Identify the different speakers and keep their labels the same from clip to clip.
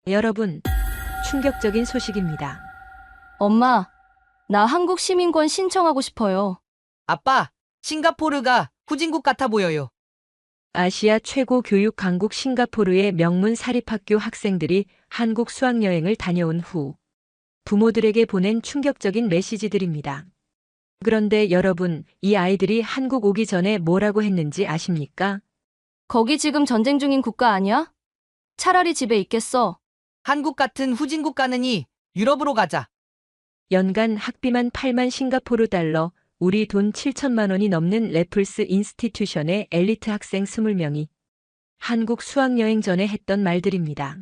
Speaker 1: 여러분, 충격적인 소식입니다.
Speaker 2: 엄마, 나 한국 시민권 신청하고 싶어요.
Speaker 3: 아빠, 싱가포르가 후진국 같아 보여요.
Speaker 1: 아시아 최고 교육 강국 싱가포르의 명문 사립학교 학생들이 한국 수학여행을 다녀온 후 부모들에게 보낸 충격적인 메시지들입니다. 그런데 여러분, 이 아이들이 한국 오기 전에 뭐라고 했는지 아십니까?
Speaker 2: 거기 지금 전쟁 중인 국가 아니야? 차라리 집에 있겠어.
Speaker 3: 한국 같은 후진국 가느니 유럽으로 가자.
Speaker 1: 연간 학비만 8만 싱가포르 달러, 우리 돈 7천만 원이 넘는 래플스 인스티튜션의 엘리트 학생 20명이 한국 수학여행 전에 했던 말들입니다.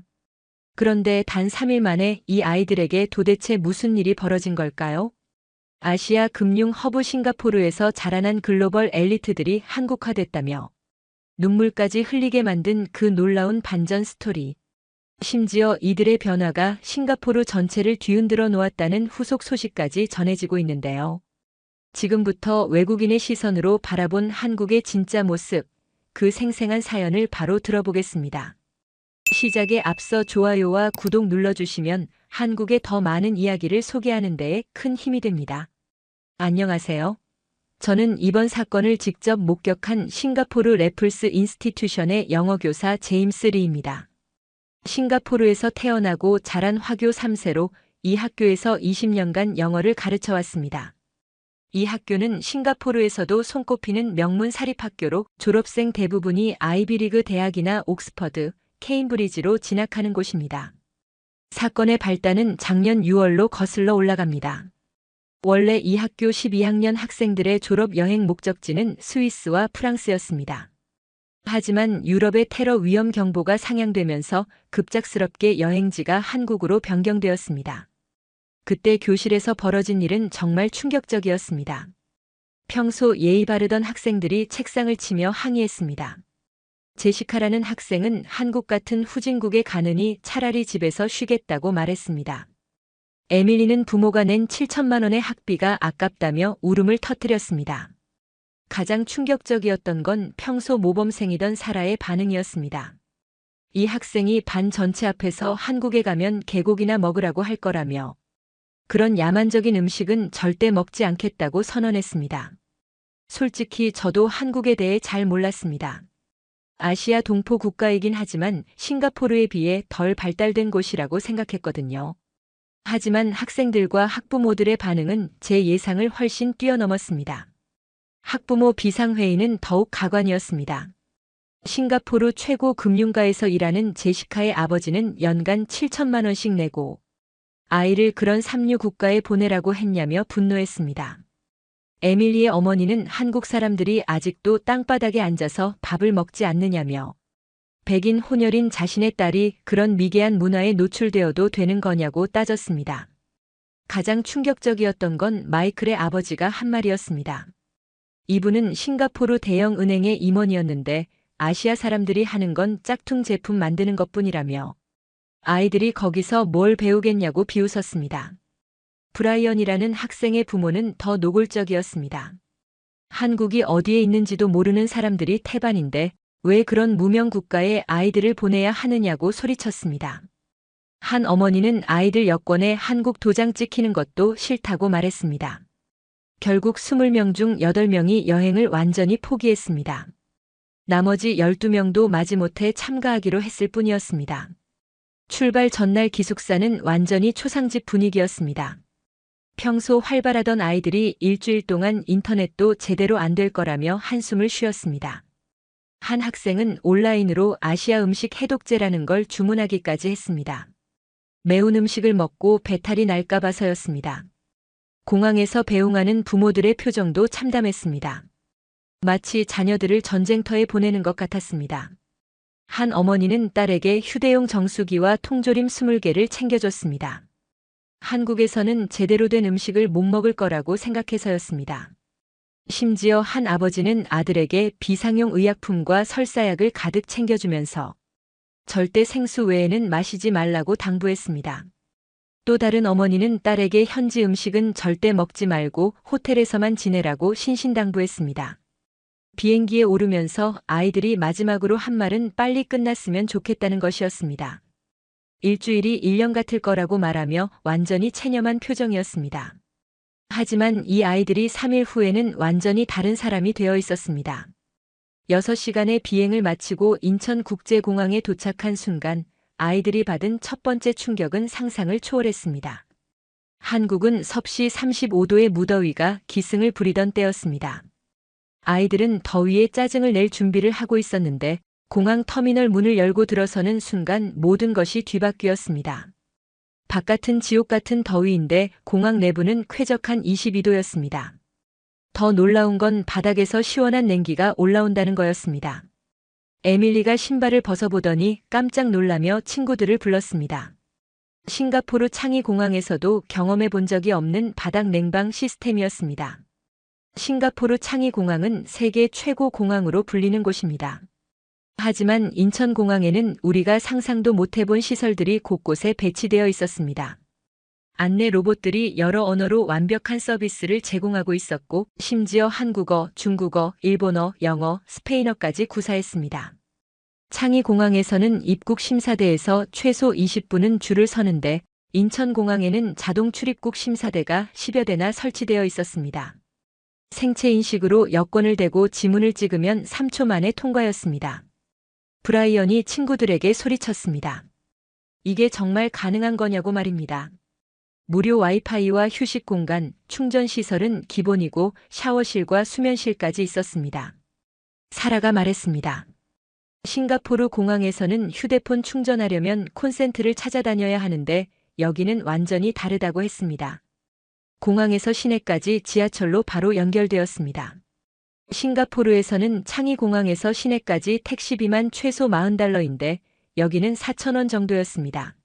Speaker 1: 그런데 단 3일 만에 이 아이들에게 도대체 무슨 일이 벌어진 걸까요? 아시아 금융 허브 싱가포르에서 자라난 글로벌 엘리트들이 한국화됐다며 눈물까지 흘리게 만든 그 놀라운 반전 스토리. 심지어 이들의 변화가 싱가포르 전체를 뒤흔들어 놓았다는 후속 소식까지 전해지고 있는데요. 지금부터 외국인의 시선으로 바라본 한국의 진짜 모습, 그 생생한 사연을 바로 들어보겠습니다. 시작에 앞서 좋아요와 구독 눌러주시면 한국의 더 많은 이야기를 소개하는 데에 큰 힘이 됩니다. 안녕하세요. 저는 이번 사건을 직접 목격한 싱가포르 래플스 인스티튜션의 영어교사 제임스 리입니다. 싱가포르에서 태어나고 자란 화교 3세로 이 학교에서 20년간 영어를 가르쳐 왔습니다. 이 학교는 싱가포르에서도 손꼽히는 명문 사립학교로 졸업생 대부분이 아이비리그 대학이나 옥스퍼드, 케임브리지로 진학하는 곳입니다. 사건의 발단은 작년 6월로 거슬러 올라갑니다. 원래 이 학교 12학년 학생들의 졸업 여행 목적지는 스위스와 프랑스였습니다. 하지만 유럽의 테러 위험 경보가 상향되면서 급작스럽게 여행지가 한국으로 변경되었습니다. 그때 교실에서 벌어진 일은 정말 충격적이었습니다. 평소 예의 바르던 학생들이 책상을 치며 항의했습니다. 제시카라는 학생은 한국 같은 후진국에 가느니 차라리 집에서 쉬겠다고 말했습니다. 에밀리는 부모가 낸 7천만 원의 학비가 아깝다며 울음을 터뜨렸습니다. 가장 충격적이었던 건 평소 모범생이던 사라의 반응이었습니다. 이 학생이 반 전체 앞에서 한국에 가면 개고기나 먹으라고 할 거라며 그런 야만적인 음식은 절대 먹지 않겠다고 선언했습니다. 솔직히 저도 한국에 대해 잘 몰랐습니다. 아시아 동포 국가이긴 하지만 싱가포르에 비해 덜 발달된 곳이라고 생각했거든요. 하지만 학생들과 학부모들의 반응은 제 예상을 훨씬 뛰어넘었습니다. 학부모 비상회의는 더욱 가관이었습니다. 싱가포르 최고 금융가에서 일하는 제시카의 아버지는 연간 7천만 원씩 내고 아이를 그런 삼류 국가에 보내라고 했냐며 분노했습니다. 에밀리의 어머니는 한국 사람들이 아직도 땅바닥에 앉아서 밥을 먹지 않느냐며 백인 혼혈인 자신의 딸이 그런 미개한 문화에 노출되어도 되는 거냐고 따졌습니다. 가장 충격적이었던 건 마이클의 아버지가 한 말이었습니다. 이분은 싱가포르 대형 은행의 임원이었는데 아시아 사람들이 하는 건 짝퉁 제품 만드는 것뿐이라며 아이들이 거기서 뭘 배우겠냐고 비웃었습니다. 브라이언이라는 학생의 부모는 더 노골적이었습니다. 한국이 어디에 있는지도 모르는 사람들이 태반인데 왜 그런 무명 국가에 아이들을 보내야 하느냐고 소리쳤습니다. 한 어머니는 아이들 여권에 한국 도장 찍히는 것도 싫다고 말했습니다. 결국 20명 중 8명이 여행을 완전히 포기했습니다. 나머지 12명도 마지못해 참가하기로 했을 뿐이었습니다. 출발 전날 기숙사는 완전히 초상집 분위기였습니다. 평소 활발하던 아이들이 일주일 동안 인터넷도 제대로 안 될 거라며 한숨을 쉬었습니다. 한 학생은 온라인으로 아시아 음식 해독제라는 걸 주문하기까지 했습니다. 매운 음식을 먹고 배탈이 날까 봐서였습니다. 공항에서 배웅하는 부모들의 표정도 참담했습니다. 마치 자녀들을 전쟁터에 보내는 것 같았습니다. 한 어머니는 딸에게 휴대용 정수기와 통조림 20개를 챙겨줬습니다. 한국에서는 제대로 된 음식을 못 먹을 거라고 생각해서였습니다. 심지어 한 아버지는 아들에게 비상용 의약품과 설사약을 가득 챙겨주면서 절대 생수 외에는 마시지 말라고 당부했습니다. 또 다른 어머니는 딸에게 현지 음식은 절대 먹지 말고 호텔에서만 지내라고 신신당부했습니다. 비행기에 오르면서 아이들이 마지막으로 한 말은 빨리 끝났으면 좋겠다는 것이었습니다. 일주일이 1년 같을 거라고 말하며 완전히 체념한 표정이었습니다. 하지만 이 아이들이 3일 후에는 완전히 다른 사람이 되어 있었습니다. 6시간의 비행을 마치고 인천국제공항에 도착한 순간 아이들이 받은 첫 번째 충격은 상상을 초월했습니다. 한국은 섭씨 35도의 무더위가 기승을 부리던 때였습니다. 아이들은 더위에 짜증을 낼 준비를 하고 있었는데 공항 터미널 문을 열고 들어서는 순간 모든 것이 뒤바뀌었습니다. 바깥은 지옥 같은 더위인데 공항 내부는 쾌적한 22도였습니다. 더 놀라운 건 바닥에서 시원한 냉기가 올라온다는 거였습니다. 에밀리가 신발을 벗어보더니 깜짝 놀라며 친구들을 불렀습니다. 싱가포르 창이 공항에서도 경험해 본 적이 없는 바닥 냉방 시스템이었습니다. 싱가포르 창이 공항은 세계 최고 공항으로 불리는 곳입니다. 하지만 인천공항에는 우리가 상상도 못해본 시설들이 곳곳에 배치되어 있었습니다. 안내 로봇들이 여러 언어로 완벽한 서비스를 제공하고 있었고 심지어 한국어, 중국어, 일본어, 영어, 스페인어까지 구사했습니다. 창이 공항에서는 입국 심사대에서 최소 20분은 줄을 서는데 인천공항에는 자동 출입국 심사대가 10여 대나 설치되어 있었습니다. 생체 인식으로 여권을 대고 지문을 찍으면 3초 만에 통과였습니다. 브라이언이 친구들에게 소리쳤습니다. 이게 정말 가능한 거냐고 말입니다. 무료 와이파이와 휴식 공간, 충전 시설은 기본이고 샤워실과 수면실까지 있었습니다. 사라가 말했습니다. 싱가포르 공항에서는 휴대폰 충전하려면 콘센트를 찾아다녀야 하는데 여기는 완전히 다르다고 했습니다. 공항에서 시내까지 지하철로 바로 연결되었습니다. 싱가포르에서는 창이 공항에서 시내까지 택시비만 최소 $40인데 여기는 4,000원 정도였습니다.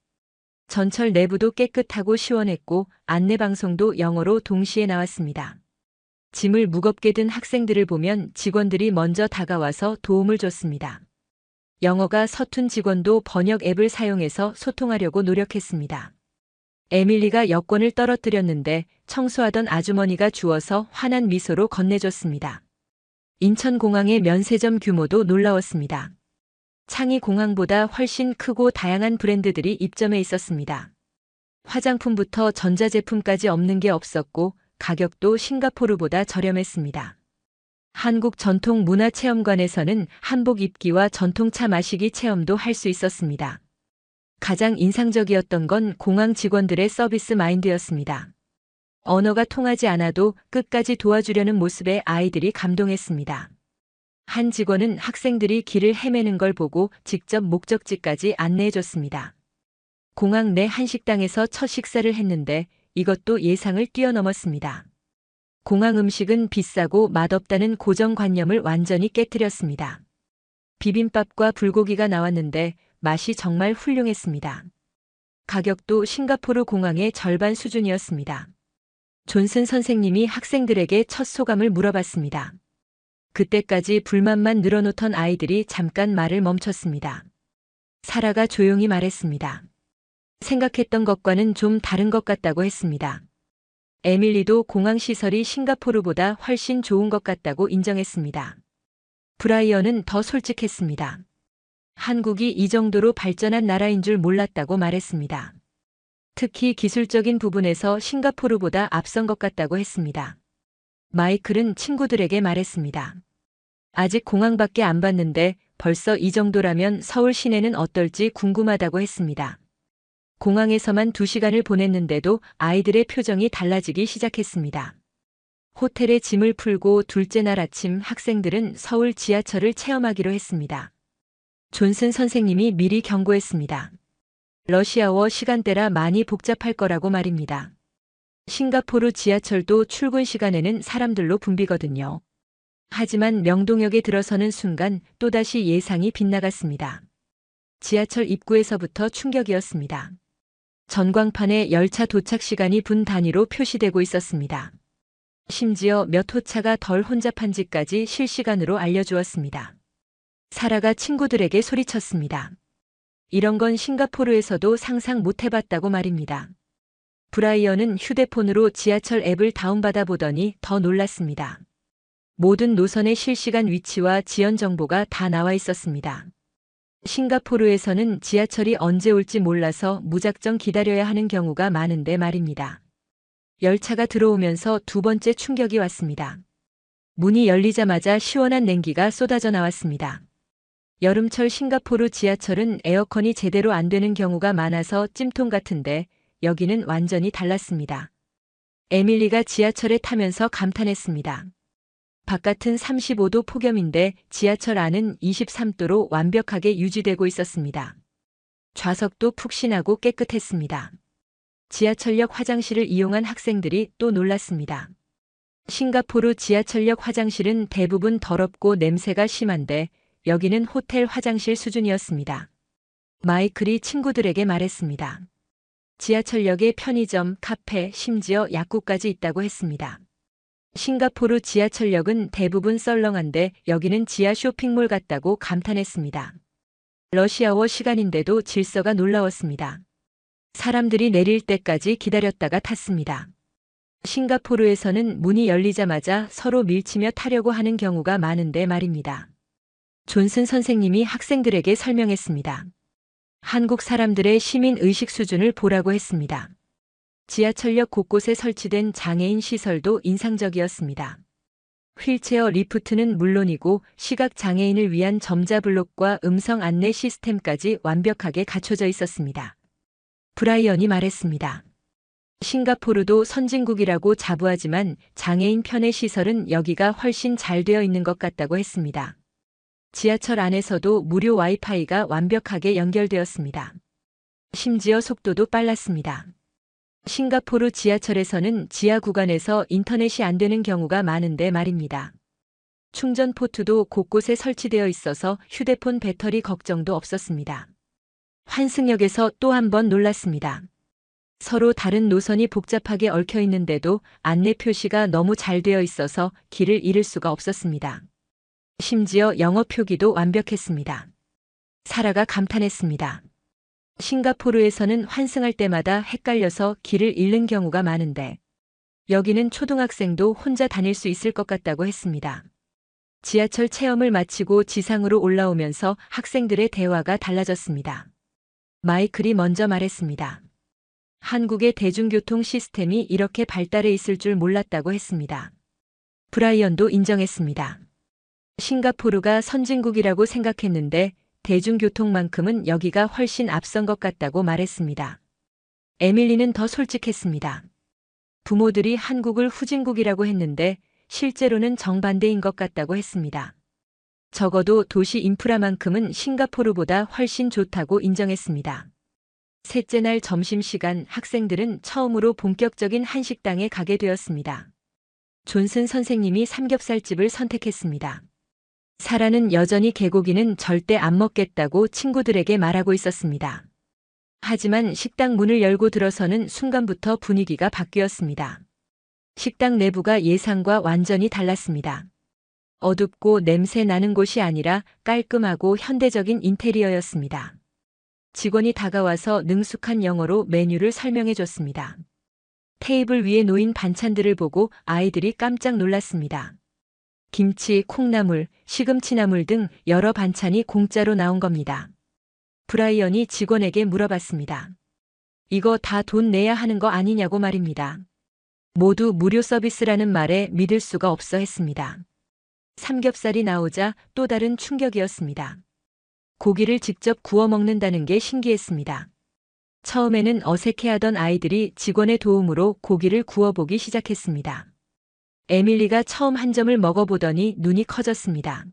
Speaker 1: 전철 내부도 깨끗하고 시원했고 안내방송도 영어로 동시에 나왔습니다. 짐을 무겁게 든 학생들을 보면 직원들이 먼저 다가와서 도움을 줬습니다. 영어가 서툰 직원도 번역 앱을 사용해서 소통하려고 노력했습니다. 에밀리가 여권을 떨어뜨렸는데 청소하던 아주머니가 주워서 환한 미소로 건네줬습니다. 인천공항의 면세점 규모도 놀라웠습니다. 창이 공항보다 훨씬 크고 다양한 브랜드들이 입점해 있었습니다. 화장품부터 전자제품까지 없는 게 없었고 가격도 싱가포르보다 저렴했습니다. 한국 전통문화체험관에서는 한복 입기와 전통차 마시기 체험도 할 수 있었습니다. 가장 인상적이었던 건 공항 직원들의 서비스 마인드였습니다. 언어가 통하지 않아도 끝까지 도와주려는 모습에 아이들이 감동했습니다. 한 직원은 학생들이 길을 헤매는 걸 보고 직접 목적지까지 안내해줬습니다. 공항 내 한식당에서 첫 식사를 했는데 이것도 예상을 뛰어넘었습니다. 공항 음식은 비싸고 맛없다는 고정관념을 완전히 깨뜨렸습니다. 비빔밥과 불고기가 나왔는데 맛이 정말 훌륭했습니다. 가격도 싱가포르 공항의 절반 수준이었습니다. 존슨 선생님이 학생들에게 첫 소감을 물어봤습니다. 그때까지 불만만 늘어놓던 아이들이 잠깐 말을 멈췄습니다. 사라가 조용히 말했습니다. 생각했던 것과는 좀 다른 것 같다고 했습니다. 에밀리도 공항 시설이 싱가포르보다 훨씬 좋은 것 같다고 인정했습니다. 브라이언은 더 솔직했습니다. 한국이 이 정도로 발전한 나라인 줄 몰랐다고 말했습니다. 특히 기술적인 부분에서 싱가포르보다 앞선 것 같다고 했습니다. 마이클은 친구들에게 말했습니다. 아직 공항밖에 안 봤는데 벌써 이 정도라면 서울 시내는 어떨지 궁금하다고 했습니다. 공항에서만 2시간을 보냈는데도 아이들의 표정이 달라지기 시작했습니다. 호텔에 짐을 풀고 둘째 날 아침 학생들은 서울 지하철을 체험하기로 했습니다. 존슨 선생님이 미리 경고했습니다. 러시아워 시간대라 많이 복잡할 거라고 말입니다. 싱가포르 지하철도 출근 시간에는 사람들로 붐비거든요. 하지만 명동역에 들어서는 순간 또다시 예상이 빗나갔습니다. 지하철 입구에서부터 충격이었습니다. 전광판에 열차 도착 시간이 분 단위로 표시되고 있었습니다. 심지어 몇 호차가 덜 혼잡한지까지 실시간으로 알려주었습니다. 사라가 친구들에게 소리쳤습니다. 이런 건 싱가포르에서도 상상 못 해봤다고 말입니다. 브라이언은 휴대폰으로 지하철 앱을 다운받아 보더니 더 놀랐습니다. 모든 노선의 실시간 위치와 지연 정보가 다 나와 있었습니다. 싱가포르에서는 지하철이 언제 올지 몰라서 무작정 기다려야 하는 경우가 많은데 말입니다. 열차가 들어오면서 두 번째 충격이 왔습니다. 문이 열리자마자 시원한 냉기가 쏟아져 나왔습니다. 여름철 싱가포르 지하철은 에어컨이 제대로 안 되는 경우가 많아서 찜통 같은데 여기는 완전히 달랐습니다. 에밀리가 지하철에 타면서 감탄했습니다. 바깥은 35도 폭염인데 지하철 안은 23도로 완벽하게 유지되고 있었습니다. 좌석도 푹신하고 깨끗했습니다. 지하철역 화장실을 이용한 학생들이 또 놀랐습니다. 싱가포르 지하철역 화장실은 대부분 더럽고 냄새가 심한데 여기는 호텔 화장실 수준이었습니다. 마이클이 친구들에게 말했습니다. 지하철역에 편의점, 카페, 심지어 약국까지 있다고 했습니다. 싱가포르 지하철역은 대부분 썰렁한데 여기는 지하 쇼핑몰 같다고 감탄했습니다. 러시아워 시간인데도 질서가 놀라웠습니다. 사람들이 내릴 때까지 기다렸다가 탔습니다. 싱가포르에서는 문이 열리자마자 서로 밀치며 타려고 하는 경우가 많은데 말입니다. 존슨 선생님이 학생들에게 설명했습니다. 한국 사람들의 시민 의식 수준을 보라고 했습니다. 지하철역 곳곳에 설치된 장애인 시설도 인상적이었습니다. 휠체어 리프트는 물론이고 시각 장애인을 위한 점자 블록과 음성 안내 시스템까지 완벽하게 갖춰져 있었습니다. 브라이언이 말했습니다. 싱가포르도 선진국이라고 자부하지만 장애인 편의 시설은 여기가 훨씬 잘 되어 있는 것 같다고 했습니다. 지하철 안에서도 무료 와이파이가 완벽하게 연결되었습니다. 심지어 속도도 빨랐습니다. 싱가포르 지하철에서는 지하 구간에서 인터넷이 안 되는 경우가 많은데 말입니다. 충전 포트도 곳곳에 설치되어 있어서 휴대폰 배터리 걱정도 없었습니다. 환승역에서 또 한 번 놀랐습니다. 서로 다른 노선이 복잡하게 얽혀 있는데도 안내 표시가 너무 잘 되어 있어서 길을 잃을 수가 없었습니다. 심지어 영어 표기도 완벽했습니다. 사라가 감탄했습니다. 싱가포르에서는 환승할 때마다 헷갈려서 길을 잃는 경우가 많은데 여기는 초등학생도 혼자 다닐 수 있을 것 같다고 했습니다. 지하철 체험을 마치고 지상으로 올라오면서 학생들의 대화가 달라졌습니다. 마이클이 먼저 말했습니다. 한국의 대중교통 시스템이 이렇게 발달해 있을 줄 몰랐다고 했습니다. 브라이언도 인정했습니다. 싱가포르가 선진국이라고 생각했는데 대중교통만큼은 여기가 훨씬 앞선 것 같다고 말했습니다. 에밀리는 더 솔직했습니다. 부모들이 한국을 후진국이라고 했는데 실제로는 정반대인 것 같다고 했습니다. 적어도 도시 인프라만큼은 싱가포르보다 훨씬 좋다고 인정했습니다. 셋째 날 점심시간 학생들은 처음으로 본격적인 한식당에 가게 되었습니다. 존슨 선생님이 삼겹살집을 선택했습니다. 사라는 여전히 개고기는 절대 안 먹겠다고 친구들에게 말하고 있었습니다. 하지만 식당 문을 열고 들어서는 순간부터 분위기가 바뀌었습니다. 식당 내부가 예상과 완전히 달랐습니다. 어둡고 냄새 나는 곳이 아니라 깔끔하고 현대적인 인테리어였습니다. 직원이 다가와서 능숙한 영어로 메뉴를 설명해 줬습니다. 테이블 위에 놓인 반찬들을 보고 아이들이 깜짝 놀랐습니다. 김치, 콩나물, 시금치나물 등 여러 반찬이 공짜로 나온 겁니다. 브라이언이 직원에게 물어봤습니다. 이거 다 돈 내야 하는 거 아니냐고 말입니다. 모두 무료 서비스라는 말에 믿을 수가 없어 했습니다. 삼겹살이 나오자 또 다른 충격이었습니다. 고기를 직접 구워 먹는다는 게 신기했습니다. 처음에는 어색해하던 아이들이 직원의 도움으로 고기를 구워보기 시작했습니다. 에밀리가 처음 한 점을 먹어보더니 눈이 커졌습니다.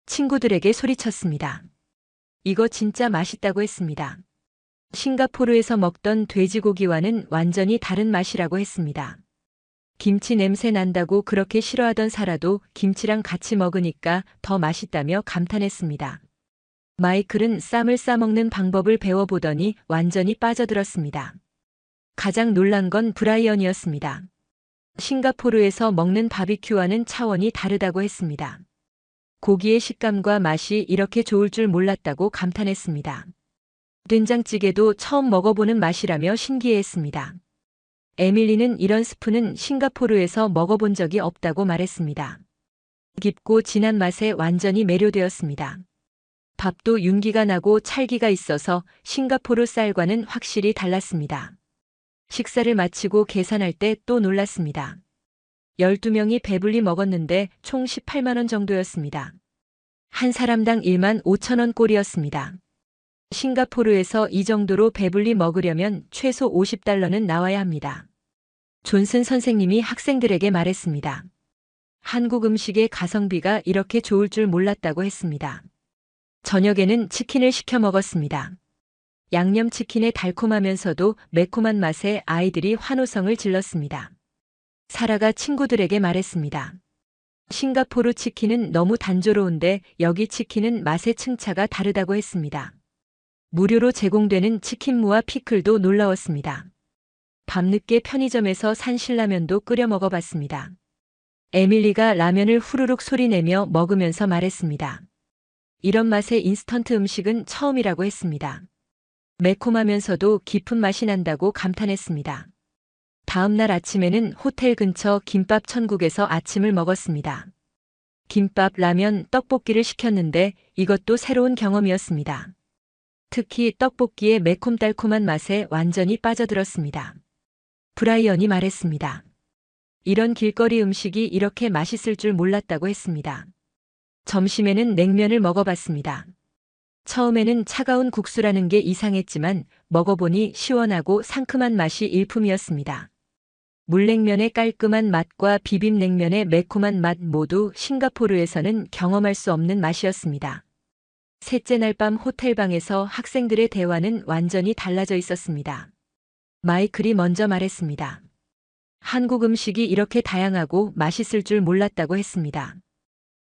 Speaker 1: 친구들에게 소리쳤습니다. 이거 진짜 맛있다고 했습니다. 싱가포르에서 먹던 돼지고기와는 완전히 다른 맛이라고 했습니다. 김치 냄새 난다고 그렇게 싫어하던 사라도 김치랑 같이 먹으니까 더 맛있다며 감탄했습니다. 마이클은 쌈을 싸먹는 방법을 배워보더니 완전히 빠져들었습니다. 가장 놀란 건 브라이언이었습니다. 싱가포르에서 먹는 바비큐와는 차원이 다르다고 했습니다. 고기의 식감과 맛이 이렇게 좋을 줄 몰랐다고 감탄했습니다. 된장찌개도 처음 먹어보는 맛이라며 신기해했습니다. 에밀리는 이런 스프는 싱가포르에서 먹어본 적이 없다고 말했습니다. 깊고 진한 맛에 완전히 매료되었습니다. 밥도 윤기가 나고 찰기가 있어서 싱가포르 쌀과는 확실히 달랐습니다. 식사를 마치고 계산할 때 또 놀랐습니다. 12명이 배불리 먹었는데 총 18만 원 정도였습니다. 한 사람당 1만 5천 원 꼴이었습니다. 싱가포르에서 이 정도로 배불리 먹으려면 최소 50달러는 나와야 합니다. 존슨 선생님이 학생들에게 말했습니다. 한국 음식의 가성비가 이렇게 좋을 줄 몰랐다고 했습니다. 저녁에는 치킨을 시켜 먹었습니다. 양념치킨의 달콤하면서도 매콤한 맛에 아이들이 환호성을 질렀습니다. 사라가 친구들에게 말했습니다. 싱가포르 치킨은 너무 단조로운데 여기 치킨은 맛의 층차가 다르다고 했습니다. 무료로 제공되는 치킨무와 피클도 놀라웠습니다. 밤늦게 편의점에서 산 신라면도 끓여 먹어봤습니다. 에밀리가 라면을 후루룩 소리내며 먹으면서 말했습니다. 이런 맛의 인스턴트 음식은 처음이라고 했습니다. 매콤하면서도 깊은 맛이 난다고 감탄했습니다. 다음 날 아침에는 호텔 근처 김밥 천국에서 아침을 먹었습니다. 김밥, 라면, 떡볶이를 시켰는데 이것도 새로운 경험이었습니다. 특히 떡볶이의 매콤달콤한 맛에 완전히 빠져들었습니다. 브라이언이 말했습니다. 이런 길거리 음식이 이렇게 맛있을 줄 몰랐다고 했습니다. 점심에는 냉면을 먹어봤습니다. 처음에는 차가운 국수라는 게 이상했지만 먹어보니 시원하고 상큼한 맛이 일품이었습니다. 물냉면의 깔끔한 맛과 비빔냉면의 매콤한 맛 모두 싱가포르에서는 경험할 수 없는 맛이었습니다. 셋째 날 밤 호텔방에서 학생들의 대화는 완전히 달라져 있었습니다. 마이클이 먼저 말했습니다. 한국 음식이 이렇게 다양하고 맛있을 줄 몰랐다고 했습니다.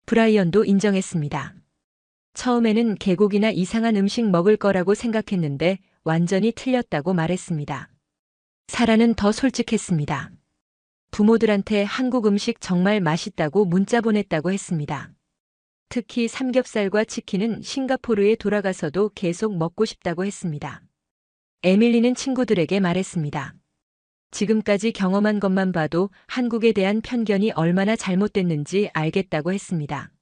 Speaker 1: 브라이언도 인정했습니다. 처음에는 계곡이나 이상한 음식 먹을 거라고 생각했는데 완전히 틀렸다고 말했습니다. 사라는 더 솔직했습니다. 부모들한테 한국 음식 정말 맛있다고 문자 보냈다고 했습니다. 특히 삼겹살과 치킨은 싱가포르에 돌아가서도 계속 먹고 싶다고 했습니다. 에밀리는 친구들에게 말했습니다. 지금까지 경험한 것만 봐도 한국에 대한 편견이 얼마나 잘못됐는지 알겠다고 했습니다.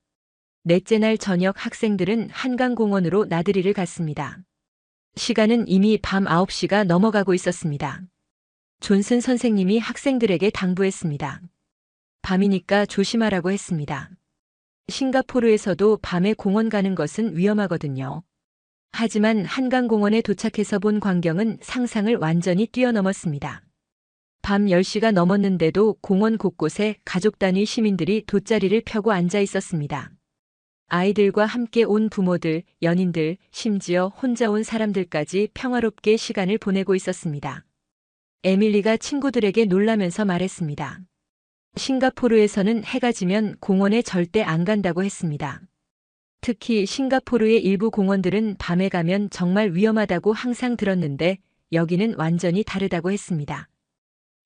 Speaker 1: 넷째 날 저녁 학생들은 한강공원으로 나들이를 갔습니다. 시간은 이미 밤 9시가 넘어가고 있었습니다. 존슨 선생님이 학생들에게 당부했습니다. 밤이니까 조심하라고 했습니다. 싱가포르에서도 밤에 공원 가는 것은 위험하거든요. 하지만 한강공원에 도착해서 본 광경은 상상을 완전히 뛰어넘었습니다. 밤 10시가 넘었는데도 공원 곳곳에 가족 단위 시민들이 돗자리를 펴고 앉아 있었습니다. 아이들과 함께 온 부모들, 연인들, 심지어 혼자 온 사람들까지 평화롭게 시간을 보내고 있었습니다. 에밀리가 친구들에게 놀라면서 말했습니다. 싱가포르에서는 해가 지면 공원에 절대 안 간다고 했습니다. 특히 싱가포르의 일부 공원들은 밤에 가면 정말 위험하다고 항상 들었는데 여기는 완전히 다르다고 했습니다.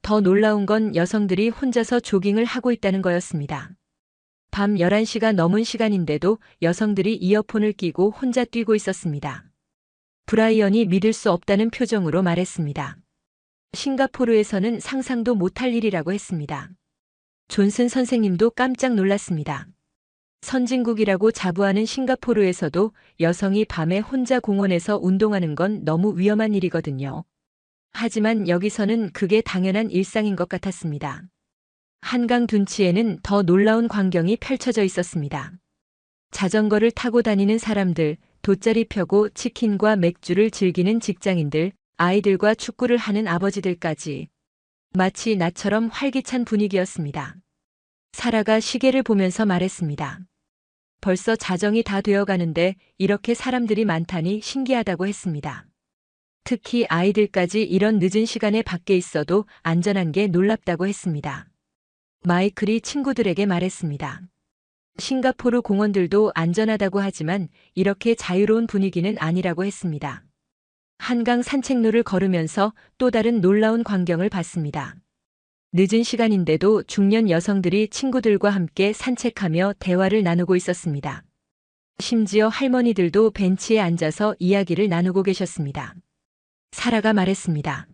Speaker 1: 더 놀라운 건 여성들이 혼자서 조깅을 하고 있다는 거였습니다. 밤 11시가 넘은 시간인데도 여성들이 이어폰을 끼고 혼자 뛰고 있었습니다. 브라이언이 믿을 수 없다는 표정으로 말했습니다. 싱가포르에서는 상상도 못할 일이라고 했습니다. 존슨 선생님도 깜짝 놀랐습니다. 선진국이라고 자부하는 싱가포르에서도 여성이 밤에 혼자 공원에서 운동하는 건 너무 위험한 일이거든요. 하지만 여기서는 그게 당연한 일상인 것 같았습니다. 한강 둔치에는 더 놀라운 광경이 펼쳐져 있었습니다. 자전거를 타고 다니는 사람들, 돗자리 펴고 치킨과 맥주를 즐기는 직장인들, 아이들과 축구를 하는 아버지들까지 마치 나처럼 활기찬 분위기였습니다. 사라가 시계를 보면서 말했습니다. 벌써 자정이 다 되어가는데 이렇게 사람들이 많다니 신기하다고 했습니다. 특히 아이들까지 이런 늦은 시간에 밖에 있어도 안전한 게 놀랍다고 했습니다. 마이클이 친구들에게 말했습니다. 싱가포르 공원들도 안전하다고 하지만 이렇게 자유로운 분위기는 아니라고 했습니다. 한강 산책로를 걸으면서 또 다른 놀라운 광경을 봤습니다. 늦은 시간인데도 중년 여성들이 친구들과 함께 산책하며 대화를 나누고 있었습니다. 심지어 할머니들도 벤치에 앉아서 이야기를 나누고 계셨습니다. 사라가 말했습니다.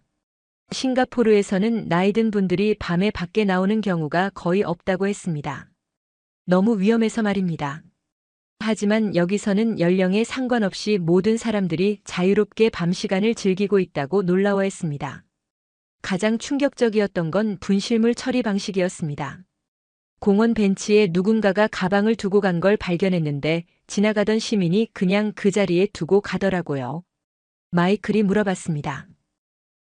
Speaker 1: 싱가포르에서는 나이 든 분들이 밤에 밖에 나오는 경우가 거의 없다고 했습니다. 너무 위험해서 말입니다. 하지만 여기서는 연령에 상관없이 모든 사람들이 자유롭게 밤 시간을 즐기고 있다고 놀라워했습니다. 가장 충격적이었던 건 분실물 처리 방식이었습니다. 공원 벤치에 누군가가 가방을 두고 간 걸 발견했는데 지나가던 시민이 그냥 그 자리에 두고 가더라고요. 마이클이 물어봤습니다.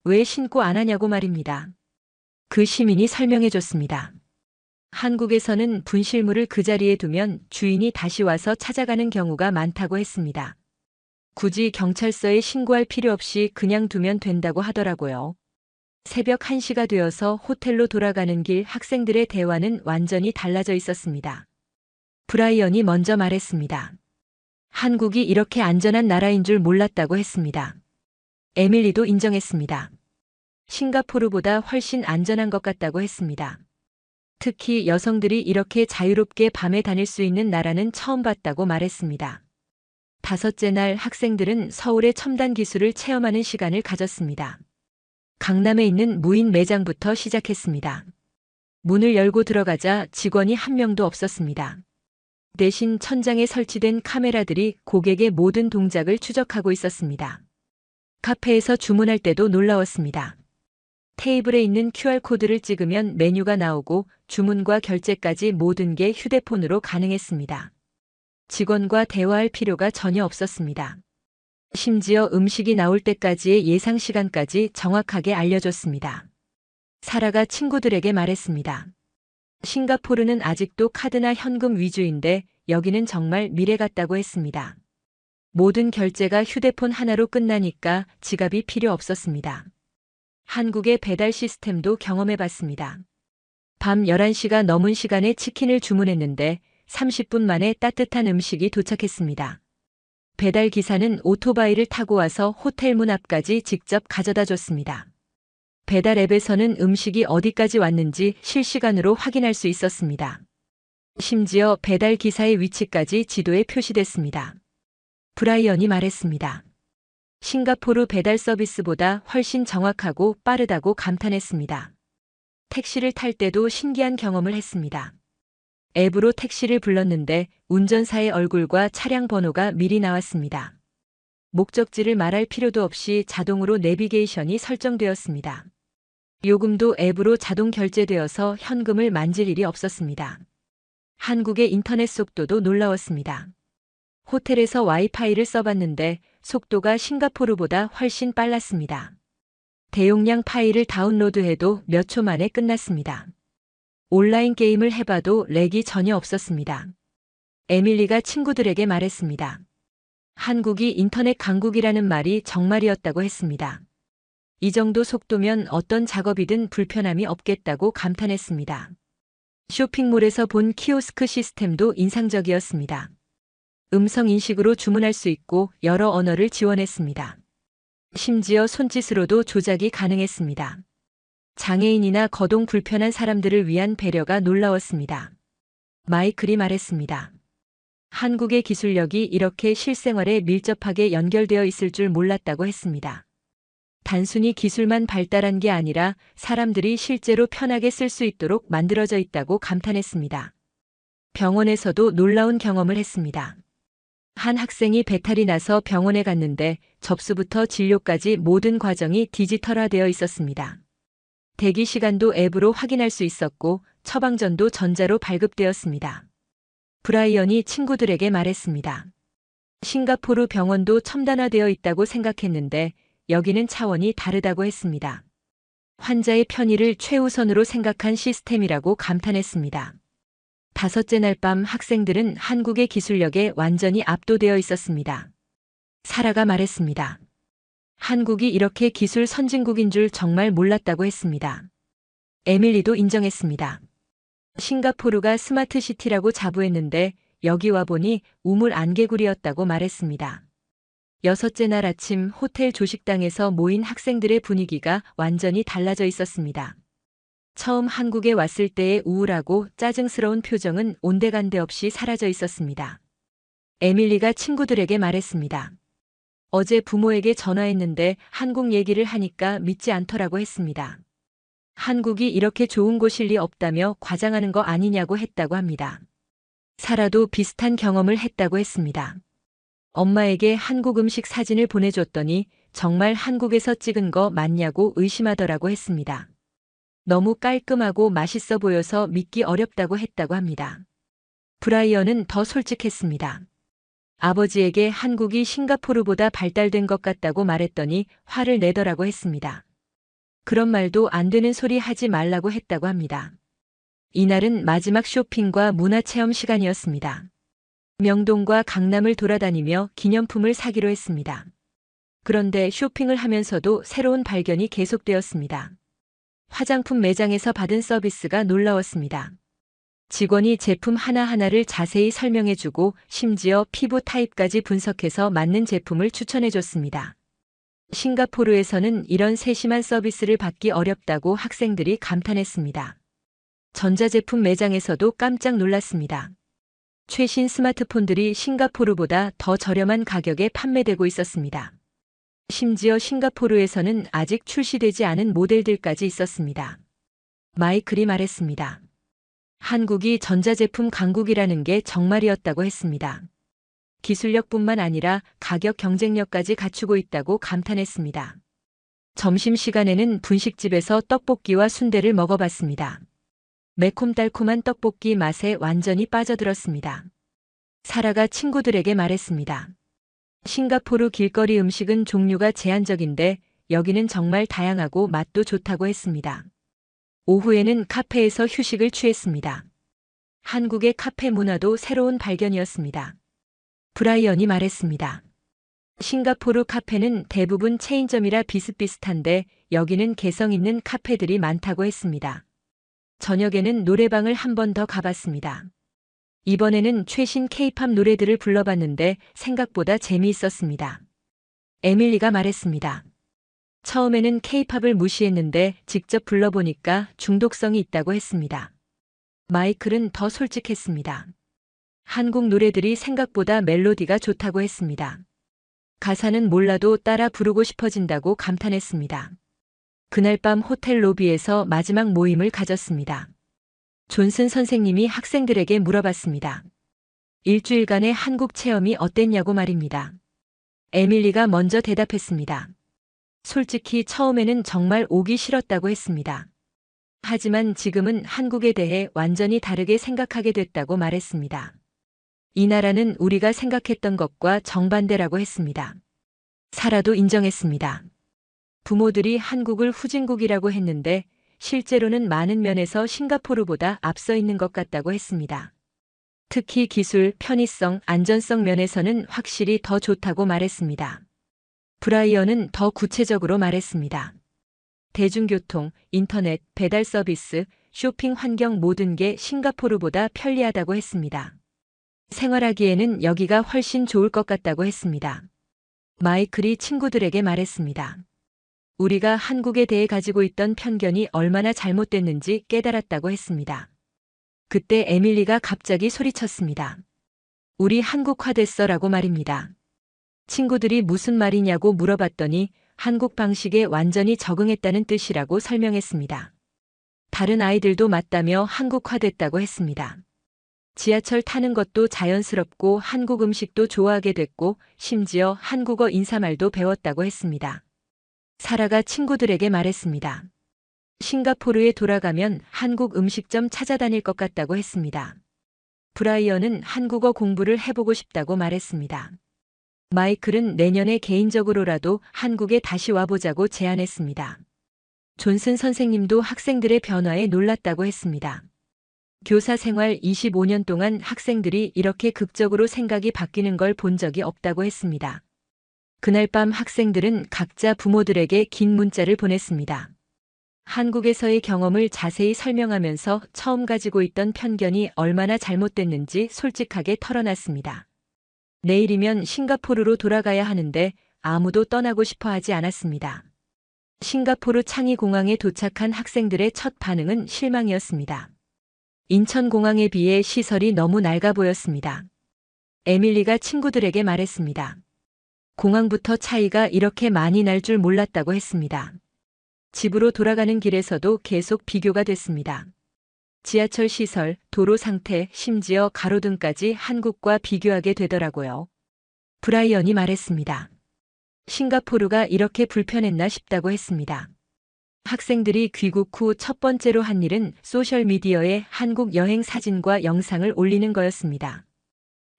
Speaker 1: 왜 신고 안 하냐고 말입니다. 그 시민이 설명해 줬습니다. 한국에서는 분실물을 그 자리에 두면 주인이 다시 와서 찾아가는 경우가 많다고 했습니다. 굳이 경찰서에 신고할 필요 없이 그냥 두면 된다고 하더라고요. 새벽 1시가 되어서 호텔로 돌아가는 길 학생들의 대화는 완전히 달라져 있었습니다. 브라이언이 먼저 말했습니다. 한국이 이렇게 안전한 나라인 줄 몰랐다고 했습니다. 에밀리도 인정했습니다. 싱가포르보다 훨씬 안전한 것 같다고 했습니다. 특히 여성들이 이렇게 자유롭게 밤에 다닐 수 있는 나라는 처음 봤다고 말했습니다. 다섯째 날 학생들은 서울의 첨단 기술을 체험하는 시간을 가졌습니다. 강남에 있는 무인 매장부터 시작했습니다. 문을 열고 들어가자 직원이 한 명도 없었습니다. 대신 천장에 설치된 카메라들이 고객의 모든 동작을 추적하고 있었습니다. 카페에서 주문할 때도 놀라웠습니다. 테이블에 있는 QR코드를 찍으면 메뉴가 나오고 주문과 결제까지 모든 게 휴대폰으로 가능했습니다. 직원과 대화할 필요가 전혀 없었습니다. 심지어 음식이 나올 때까지의 예상 시간까지 정확하게 알려줬습니다. 사라가 친구들에게 말했습니다. 싱가포르는 아직도 카드나 현금 위주인데 여기는 정말 미래 같다고 했습니다. 모든 결제가 휴대폰 하나로 끝나니까 지갑이 필요 없었습니다. 한국의 배달 시스템도 경험해봤습니다. 밤 11시가 넘은 시간에 치킨을 주문했는데 30분 만에 따뜻한 음식이 도착했습니다. 배달 기사는 오토바이를 타고 와서 호텔 문 앞까지 직접 가져다 줬습니다. 배달 앱에서는 음식이 어디까지 왔는지 실시간으로 확인할 수 있었습니다. 심지어 배달 기사의 위치까지 지도에 표시됐습니다. 브라이언이 말했습니다. 싱가포르 배달 서비스보다 훨씬 정확하고 빠르다고 감탄했습니다. 택시를 탈 때도 신기한 경험을 했습니다. 앱으로 택시를 불렀는데 운전사의 얼굴과 차량 번호가 미리 나왔습니다. 목적지를 말할 필요도 없이 자동으로 내비게이션이 설정되었습니다. 요금도 앱으로 자동 결제되어서 현금을 만질 일이 없었습니다. 한국의 인터넷 속도도 놀라웠습니다. 호텔에서 와이파이를 써봤는데 속도가 싱가포르보다 훨씬 빨랐습니다. 대용량 파일을 다운로드해도 몇 초 만에 끝났습니다. 온라인 게임을 해봐도 렉이 전혀 없었습니다. 에밀리가 친구들에게 말했습니다. 한국이 인터넷 강국이라는 말이 정말이었다고 했습니다. 이 정도 속도면 어떤 작업이든 불편함이 없겠다고 감탄했습니다. 쇼핑몰에서 본 키오스크 시스템도 인상적이었습니다. 음성 인식으로 주문할 수 있고 여러 언어를 지원했습니다. 심지어 손짓으로도 조작이 가능했습니다. 장애인이나 거동 불편한 사람들을 위한 배려가 놀라웠습니다. 마이클이 말했습니다. 한국의 기술력이 이렇게 실생활에 밀접하게 연결되어 있을 줄 몰랐다고 했습니다. 단순히 기술만 발달한 게 아니라 사람들이 실제로 편하게 쓸 수 있도록 만들어져 있다고 감탄했습니다. 병원에서도 놀라운 경험을 했습니다. 한 학생이 배탈이 나서 병원에 갔는데 접수부터 진료까지 모든 과정이 디지털화되어 있었습니다. 대기 시간도 앱으로 확인할 수 있었고 처방전도 전자로 발급되었습니다. 브라이언이 친구들에게 말했습니다. 싱가포르 병원도 첨단화되어 있다고 생각했는데 여기는 차원이 다르다고 했습니다. 환자의 편의를 최우선으로 생각한 시스템이라고 감탄했습니다. 다섯째 날 밤 학생들은 한국의 기술력에 완전히 압도되어 있었습니다. 사라가 말했습니다. 한국이 이렇게 기술 선진국인 줄 정말 몰랐다고 했습니다. 에밀리도 인정했습니다. 싱가포르가 스마트 시티라고 자부했는데 여기 와보니 우물 안개구리였다고 말했습니다. 여섯째 날 아침 호텔 조식당에서 모인 학생들의 분위기가 완전히 달라져 있었습니다. 처음 한국에 왔을 때의 우울하고 짜증스러운 표정은 온데간데 없이 사라져 있었습니다. 에밀리가 친구들에게 말했습니다. 어제 부모에게 전화했는데 한국 얘기를 하니까 믿지 않더라고 했습니다. 한국이 이렇게 좋은 곳일 리 없다며 과장하는 거 아니냐고 했다고 합니다. 사라도 비슷한 경험을 했다고 했습니다. 엄마에게 한국 음식 사진을 보내줬더니 정말 한국에서 찍은 거 맞냐고 의심하더라고 했습니다. 너무 깔끔하고 맛있어 보여서 믿기 어렵다고 했다고 합니다. 브라이언은 더 솔직했습니다. 아버지에게 한국이 싱가포르보다 발달된 것 같다고 말했더니 화를 내더라고 했습니다. 그런 말도 안 되는 소리 하지 말라고 했다고 합니다. 이날은 마지막 쇼핑과 문화체험 시간이었습니다. 명동과 강남을 돌아다니며 기념품을 사기로 했습니다. 그런데 쇼핑을 하면서도 새로운 발견이 계속되었습니다. 화장품 매장에서 받은 서비스가 놀라웠습니다. 직원이 제품 하나하나를 자세히 설명해주고 심지어 피부 타입까지 분석해서 맞는 제품을 추천해줬습니다. 싱가포르에서는 이런 세심한 서비스를 받기 어렵다고 학생들이 감탄했습니다. 전자제품 매장에서도 깜짝 놀랐습니다. 최신 스마트폰들이 싱가포르보다 더 저렴한 가격에 판매되고 있었습니다. 심지어 싱가포르에서는 아직 출시되지 않은 모델들까지 있었습니다. 마이클이 말했습니다. 한국이 전자제품 강국이라는 게 정말이었다고 했습니다. 기술력뿐만 아니라 가격 경쟁력까지 갖추고 있다고 감탄했습니다. 점심시간에는 분식집에서 떡볶이와 순대를 먹어봤습니다. 매콤달콤한 떡볶이 맛에 완전히 빠져들었습니다. 사라가 친구들에게 말했습니다. 싱가포르 길거리 음식은 종류가 제한적인데 여기는 정말 다양하고 맛도 좋다고 했습니다. 오후에는 카페에서 휴식을 취했습니다. 한국의 카페 문화도 새로운 발견이었습니다. 브라이언이 말했습니다. 싱가포르 카페는 대부분 체인점이라 비슷비슷한데 여기는 개성 있는 카페들이 많다고 했습니다. 저녁에는 노래방을 한 번 더 가봤습니다. 이번에는 최신 K-팝 노래들을 불러봤는데 생각보다 재미있었습니다. 에밀리가 말했습니다. 처음에는 K-팝을 무시했는데 직접 불러보니까 중독성이 있다고 했습니다. 마이클은 더 솔직했습니다. 한국 노래들이 생각보다 멜로디가 좋다고 했습니다. 가사는 몰라도 따라 부르고 싶어진다고 감탄했습니다. 그날 밤 호텔 로비에서 마지막 모임을 가졌습니다. 존슨 선생님이 학생들에게 물어봤습니다. 일주일간의 한국 체험이 어땠냐고 말입니다. 에밀리가 먼저 대답했습니다. 솔직히 처음에는 정말 오기 싫었다고 했습니다. 하지만 지금은 한국에 대해 완전히 다르게 생각하게 됐다고 말했습니다. 이 나라는 우리가 생각했던 것과 정반대라고 했습니다. 사라도 인정했습니다. 부모들이 한국을 후진국이라고 했는데 실제로는 많은 면에서 싱가포르보다 앞서 있는 것 같다고 했습니다. 특히 기술, 편의성, 안전성 면에서는 확실히 더 좋다고 말했습니다. 브라이언은 더 구체적으로 말했습니다. 대중교통, 인터넷, 배달 서비스, 쇼핑 환경 모든 게 싱가포르보다 편리하다고 했습니다. 생활하기에는 여기가 훨씬 좋을 것 같다고 했습니다. 마이클이 친구들에게 말했습니다. 우리가 한국에 대해 가지고 있던 편견이 얼마나 잘못됐는지 깨달았다고 했습니다. 그때 에밀리가 갑자기 소리쳤습니다. 우리 한국화됐어 라고 말입니다. 친구들이 무슨 말이냐고 물어봤더니 한국 방식에 완전히 적응했다는 뜻이라고 설명했습니다. 다른 아이들도 맞다며 한국화됐다고 했습니다. 지하철 타는 것도 자연스럽고 한국 음식도 좋아하게 됐고 심지어 한국어 인사말도 배웠다고 했습니다. 사라가 친구들에게 말했습니다. 싱가포르에 돌아가면 한국 음식점 찾아다닐 것 같다고 했습니다. 브라이언은 한국어 공부를 해보고 싶다고 말했습니다. 마이클은 내년에 개인적으로라도 한국에 다시 와보자고 제안했습니다. 존슨 선생님도 학생들의 변화에 놀랐다고 했습니다. 교사 생활 25년 동안 학생들이 이렇게 극적으로 생각이 바뀌는 걸 본 적이 없다고 했습니다. 그날 밤 학생들은 각자 부모들에게 긴 문자를 보냈습니다. 한국에서의 경험을 자세히 설명하면서 처음 가지고 있던 편견이 얼마나 잘못됐는지 솔직하게 털어놨습니다. 내일이면 싱가포르로 돌아가야 하는데 아무도 떠나고 싶어 하지 않았습니다. 싱가포르 창이 공항에 도착한 학생들의 첫 반응은 실망이었습니다. 인천공항에 비해 시설이 너무 낡아 보였습니다. 에밀리가 친구들에게 말했습니다. 공항부터 차이가 이렇게 많이 날 줄 몰랐다고 했습니다. 집으로 돌아가는 길에서도 계속 비교가 됐습니다. 지하철 시설, 도로 상태, 심지어 가로등까지 한국과 비교하게 되더라고요. 브라이언이 말했습니다. 싱가포르가 이렇게 불편했나 싶다고 했습니다. 학생들이 귀국 후 첫 번째로 한 일은 소셜미디어에 한국 여행 사진과 영상을 올리는 거였습니다.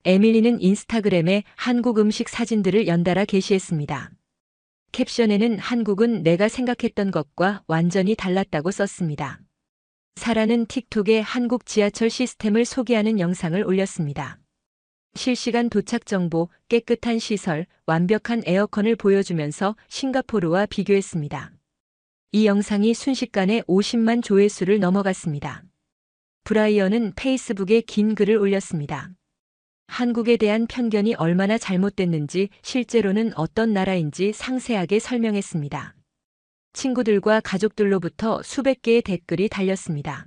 Speaker 1: 에밀리는 인스타그램에 한국 음식 사진들을 연달아 게시했습니다. 캡션에는 한국은 내가 생각했던 것과 완전히 달랐다고 썼습니다. 사라는 틱톡에 한국 지하철 시스템을 소개하는 영상을 올렸습니다. 실시간 도착 정보, 깨끗한 시설, 완벽한 에어컨을 보여주면서 싱가포르와 비교했습니다. 이 영상이 순식간에 50만 조회수를 넘어갔습니다. 브라이언은 페이스북에 긴 글을 올렸습니다. 한국에 대한 편견이 얼마나 잘못됐는지, 실제로는 어떤 나라인지 상세하게 설명했습니다. 친구들과 가족들로부터 수백 개의 댓글이 달렸습니다.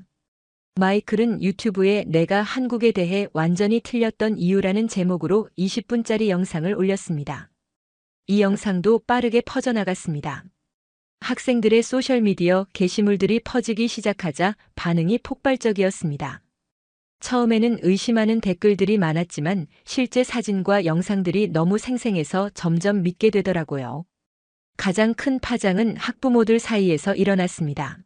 Speaker 1: 마이클은 유튜브에 내가 한국에 대해 완전히 틀렸던 이유라는 제목으로 20분짜리 영상을 올렸습니다. 이 영상도 빠르게 퍼져나갔습니다. 학생들의 소셜미디어 게시물들이 퍼지기 시작하자 반응이 폭발적이었습니다. 처음에는 의심하는 댓글들이 많았지만 실제 사진과 영상들이 너무 생생해서 점점 믿게 되더라고요. 가장 큰 파장은 학부모들 사이에서 일어났습니다.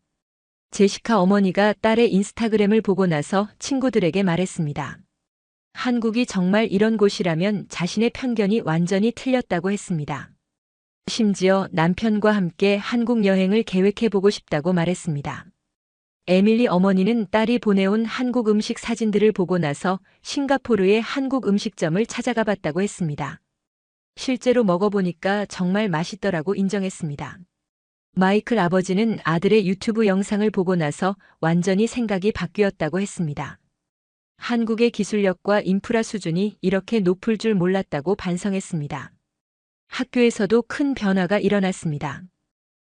Speaker 1: 제시카 어머니가 딸의 인스타그램을 보고 나서 친구들에게 말했습니다. 한국이 정말 이런 곳이라면 자신의 편견이 완전히 틀렸다고 했습니다. 심지어 남편과 함께 한국 여행을 계획해보고 싶다고 말했습니다. 에밀리 어머니는 딸이 보내온 한국 음식 사진들을 보고 나서 싱가포르의 한국 음식점을 찾아가 봤다고 했습니다. 실제로 먹어보니까 정말 맛있더라고 인정했습니다. 마이클 아버지는 아들의 유튜브 영상을 보고 나서 완전히 생각이 바뀌었다고 했습니다. 한국의 기술력과 인프라 수준이 이렇게 높을 줄 몰랐다고 반성했습니다. 학교에서도 큰 변화가 일어났습니다.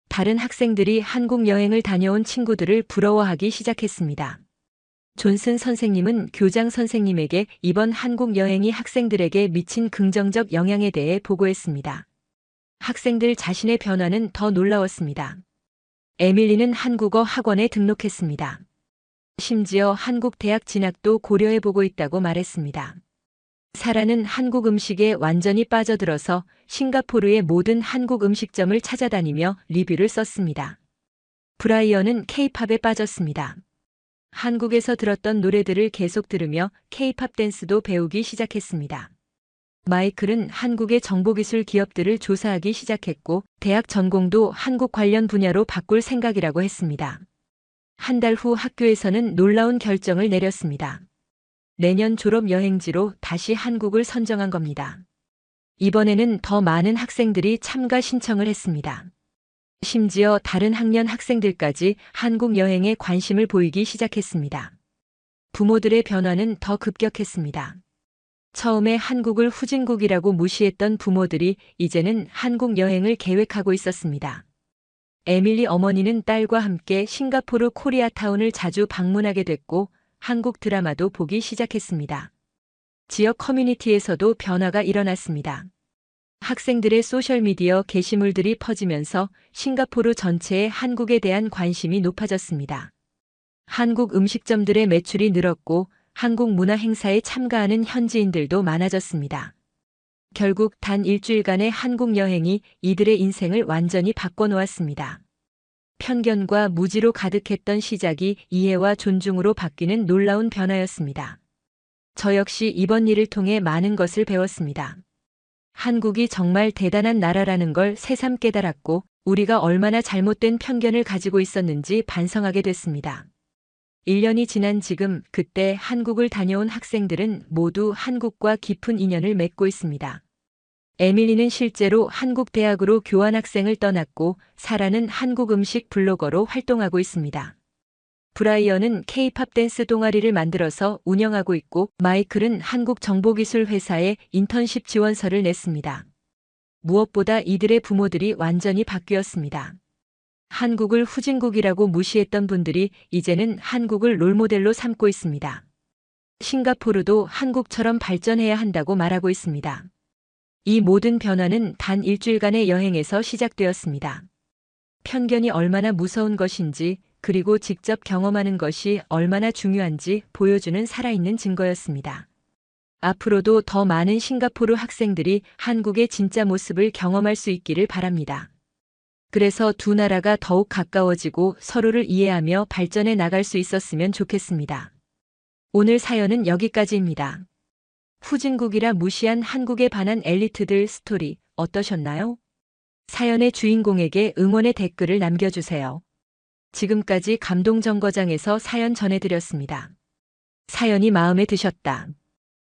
Speaker 1: 다른 학생들이 한국 여행을 다녀온 친구들을 부러워하기 시작했습니다. 존슨 선생님은 교장 선생님에게 이번 한국 여행이 학생들에게 미친 긍정적 영향에 대해 보고했습니다. 학생들 자신의 변화는 더 놀라웠습니다. 에밀리는 한국어 학원에 등록했습니다. 심지어 한국 대학 진학도 고려해보고 있다고 말했습니다. 사라는 한국 음식에 완전히 빠져들어서 싱가포르의 모든 한국 음식점을 찾아다니며 리뷰를 썼습니다. 브라이언은 K-팝에 빠졌습니다. 한국에서 들었던 노래들을 계속 들으며 K-팝 댄스도 배우기 시작했습니다. 마이클은 한국의 정보기술 기업들을 조사하기 시작했고 대학 전공도 한국 관련 분야로 바꿀 생각이라고 했습니다. 한 달 후 학교에서는 놀라운 결정을 내렸습니다. 내년 졸업 여행지로 다시 한국을 선정한 겁니다. 이번에는 더 많은 학생들이 참가 신청을 했습니다. 심지어 다른 학년 학생들까지 한국 여행에 관심을 보이기 시작했습니다. 부모들의 변화는 더 급격했습니다. 처음에 한국을 후진국이라고 무시했던 부모들이 이제는 한국 여행을 계획하고 있었습니다. 에밀리 어머니는 딸과 함께 싱가포르 코리아타운을 자주 방문하게 됐고 한국 드라마도 보기 시작했습니다. 지역 커뮤니티에서도 변화가 일어났습니다. 학생들의 소셜미디어 게시물들이 퍼지면서 싱가포르 전체의 한국에 대한 관심이 높아졌습니다. 한국 음식점들의 매출이 늘었고 한국 문화 행사에 참가하는 현지인들도 많아졌습니다. 결국 단 일주일간의 한국 여행이 이들의 인생을 완전히 바꿔놓았습니다. 편견과 무지로 가득했던 시작이 이해와 존중으로 바뀌는 놀라운 변화였습니다. 저 역시 이번 일을 통해 많은 것을 배웠습니다. 한국이 정말 대단한 나라라는 걸 새삼 깨달았고 우리가 얼마나 잘못된 편견을 가지고 있었는지 반성하게 됐습니다. 1년이 지난 지금 그때 한국을 다녀온 학생들은 모두 한국과 깊은 인연을 맺고 있습니다. 에밀리는 실제로 한국 대학으로 교환학생을 떠났고 사라는 한국 음식 블로거로 활동하고 있습니다. 브라이언은 K-팝 댄스 동아리를 만들어서 운영하고 있고 마이클은 한국 정보기술 회사에 인턴십 지원서를 냈습니다. 무엇보다 이들의 부모들이 완전히 바뀌었습니다. 한국을 후진국이라고 무시했던 분들이 이제는 한국을 롤모델로 삼고 있습니다. 싱가포르도 한국처럼 발전해야 한다고 말하고 있습니다. 이 모든 변화는 단 일주일간의 여행에서 시작되었습니다. 편견이 얼마나 무서운 것인지 그리고 직접 경험하는 것이 얼마나 중요한지 보여주는 살아있는 증거였습니다. 앞으로도 더 많은 싱가포르 학생들이 한국의 진짜 모습을 경험할 수 있기를 바랍니다. 그래서 두 나라가 더욱 가까워지고 서로를 이해하며 발전해 나갈 수 있었으면 좋겠습니다. 오늘 사연은 여기까지입니다. 후진국이라 무시한 한국에 반한 엘리트들 스토리 어떠셨나요? 사연의 주인공에게 응원의 댓글을 남겨주세요. 지금까지 감동정거장에서 사연 전해드렸습니다. 사연이 마음에 드셨다.